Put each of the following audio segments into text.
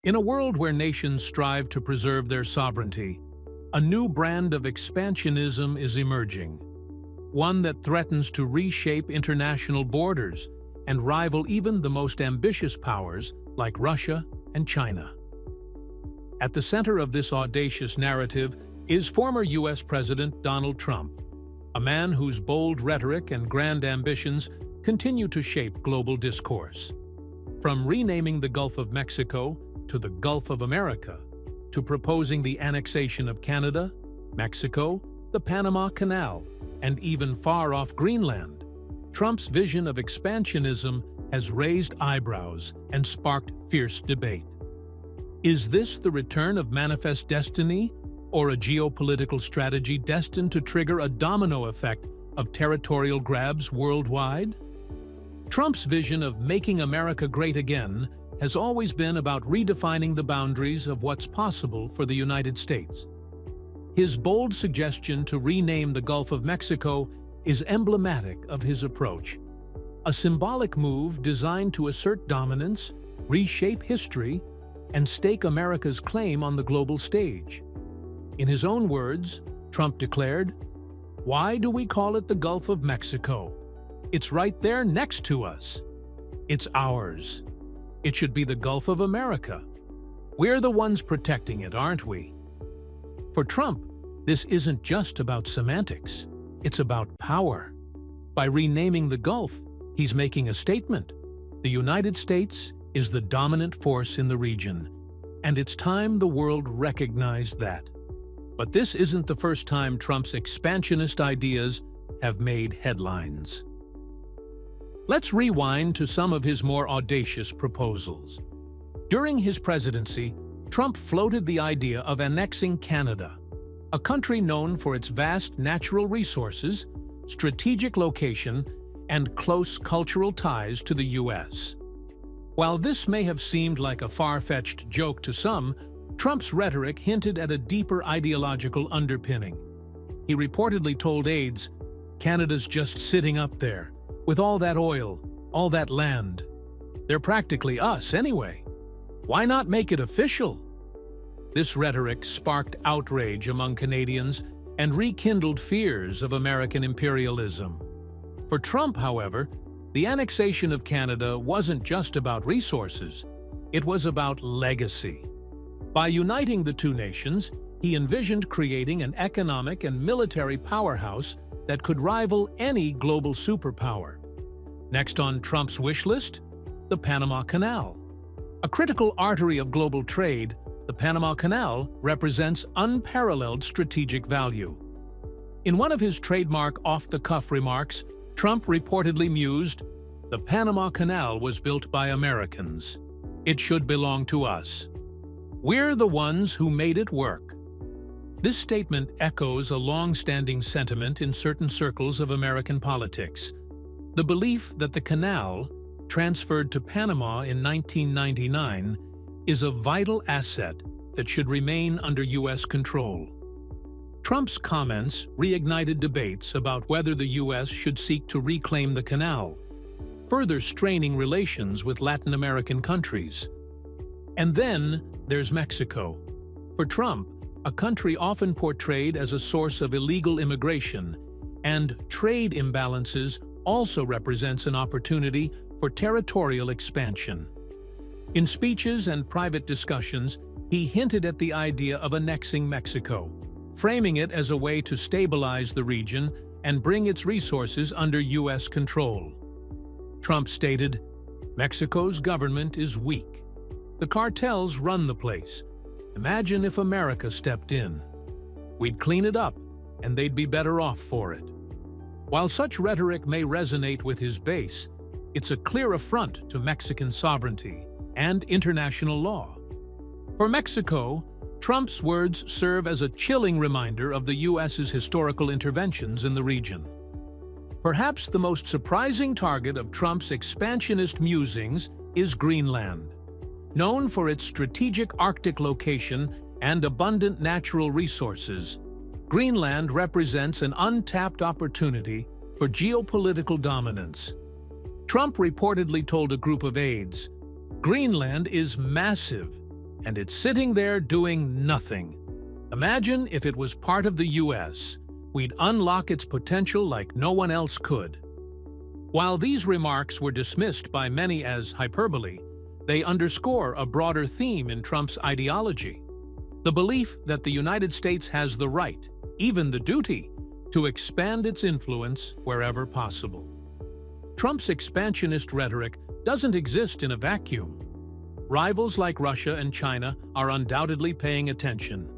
In a world where nations strive to preserve their sovereignty, a new brand of expansionism is emerging, one that threatens to reshape international borders and rival even the most ambitious powers like Russia and China. At the center of this audacious narrative is former U.S. President Donald Trump, a man whose bold rhetoric and grand ambitions continue to shape global discourse. From renaming the Gulf of Mexico to the Gulf of America, to proposing the annexation of Canada, Mexico, the Panama Canal, and even far-off Greenland, Trump's vision of expansionism has raised eyebrows and sparked fierce debate. Is this the return of manifest destiny, or a geopolitical strategy destined to trigger a domino effect of territorial grabs worldwide? Trump's vision of making America great again has always been about redefining the boundaries of what's possible for the United States. His bold suggestion to rename the Gulf of Mexico is emblematic of his approach, a symbolic move designed to assert dominance, reshape history, and stake America's claim on the global stage. In his own words, Trump declared, "Why do we call it the Gulf of Mexico? It's right there next to us. It's ours. It should be the Gulf of America. We're the ones protecting it, aren't we?" For Trump, this isn't just about semantics. It's about power. By renaming the Gulf, he's making a statement. The United States is the dominant force in the region, and it's time the world recognized that. But this isn't the first time Trump's expansionist ideas have made headlines. Let's rewind to some of his more audacious proposals. During his presidency, Trump floated the idea of annexing Canada, a country known for its vast natural resources, strategic location, and close cultural ties to the U.S. While this may have seemed like a far-fetched joke to some, Trump's rhetoric hinted at a deeper ideological underpinning. He reportedly told aides, "Canada's just sitting up there, with all that oil, all that land. They're practically us anyway. Why not make it official?" This rhetoric sparked outrage among Canadians and rekindled fears of American imperialism. For Trump, however, the annexation of Canada wasn't just about resources, it was about legacy. By uniting the two nations, he envisioned creating an economic and military powerhouse that could rival any global superpower. Next on Trump's wish list, the Panama Canal. A critical artery of global trade, the Panama Canal represents unparalleled strategic value. In one of his trademark off-the-cuff remarks, Trump reportedly mused, "The Panama Canal was built by Americans. It should belong to us. We're the ones who made it work." This statement echoes a long-standing sentiment in certain circles of American politics: the belief that the canal, transferred to Panama in 1999, is a vital asset that should remain under U.S. control. Trump's comments reignited debates about whether the U.S. should seek to reclaim the canal, further straining relations with Latin American countries. And then there's Mexico. For Trump, a country often portrayed as a source of illegal immigration and trade imbalances also represents an opportunity for territorial expansion. In speeches and private discussions, he hinted at the idea of annexing Mexico, framing it as a way to stabilize the region and bring its resources under U.S. control. Trump stated, "Mexico's government is weak. The cartels run the place. Imagine if America stepped in. We'd clean it up, and they'd be better off for it." While such rhetoric may resonate with his base, it's a clear affront to Mexican sovereignty and international law. For Mexico, Trump's words serve as a chilling reminder of the U.S.'s historical interventions in the region. Perhaps the most surprising target of Trump's expansionist musings is Greenland. Known for its strategic Arctic location and abundant natural resources, Greenland represents an untapped opportunity for geopolitical dominance. Trump reportedly told a group of aides, "Greenland is massive, and it's sitting there doing nothing. Imagine if it was part of the US. We'd unlock its potential like no one else could. While these remarks were dismissed by many as hyperbole, they underscore a broader theme in Trump's ideology: the belief that the United States has the right, even the duty, to expand its influence wherever possible. Trump's expansionist rhetoric doesn't exist in a vacuum. Rivals like Russia and China are undoubtedly paying attention.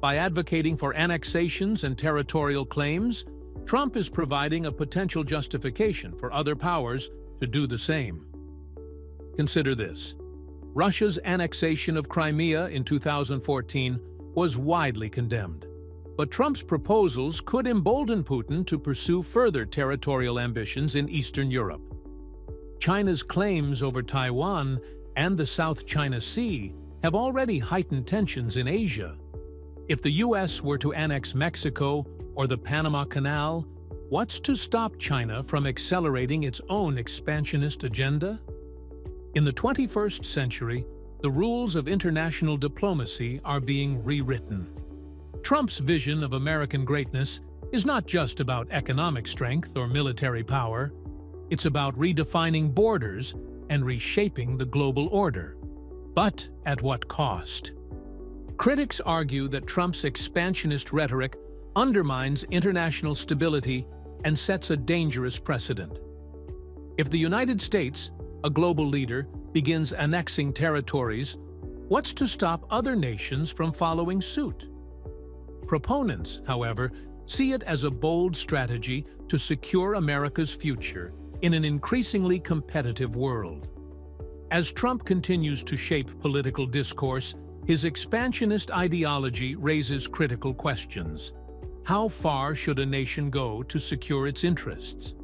By advocating for annexations and territorial claims, Trump is providing a potential justification for other powers to do the same. Consider this. Russia's annexation of Crimea in 2014 was widely condemned. But Trump's proposals could embolden Putin to pursue further territorial ambitions in Eastern Europe. China's claims over Taiwan and the South China Sea have already heightened tensions in Asia. If the US were to annex Mexico or the Panama Canal, what's to stop China from accelerating its own expansionist agenda? In the 21st century, the rules of international diplomacy are being rewritten. Trump's vision of American greatness is not just about economic strength or military power. It's about redefining borders and reshaping the global order. But at what cost? Critics argue that Trump's expansionist rhetoric undermines international stability and sets a dangerous precedent. If the United States, a global leader, begins annexing territories, what's to stop other nations from following suit? Proponents, however, see it as a bold strategy to secure America's future in an increasingly competitive world. As Trump continues to shape political discourse, his expansionist ideology raises critical questions. How far should a nation go to secure its interests?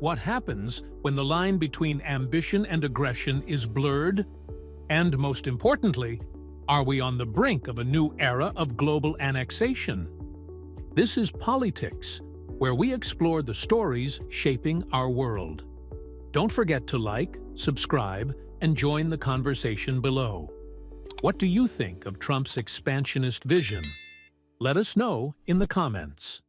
What happens when the line between ambition and aggression is blurred? And most importantly, are we on the brink of a new era of global annexation? This is Polytiks, where we explore the stories shaping our world. Don't forget to like, subscribe, and join the conversation below. What do you think of Trump's expansionist vision? Let us know in the comments.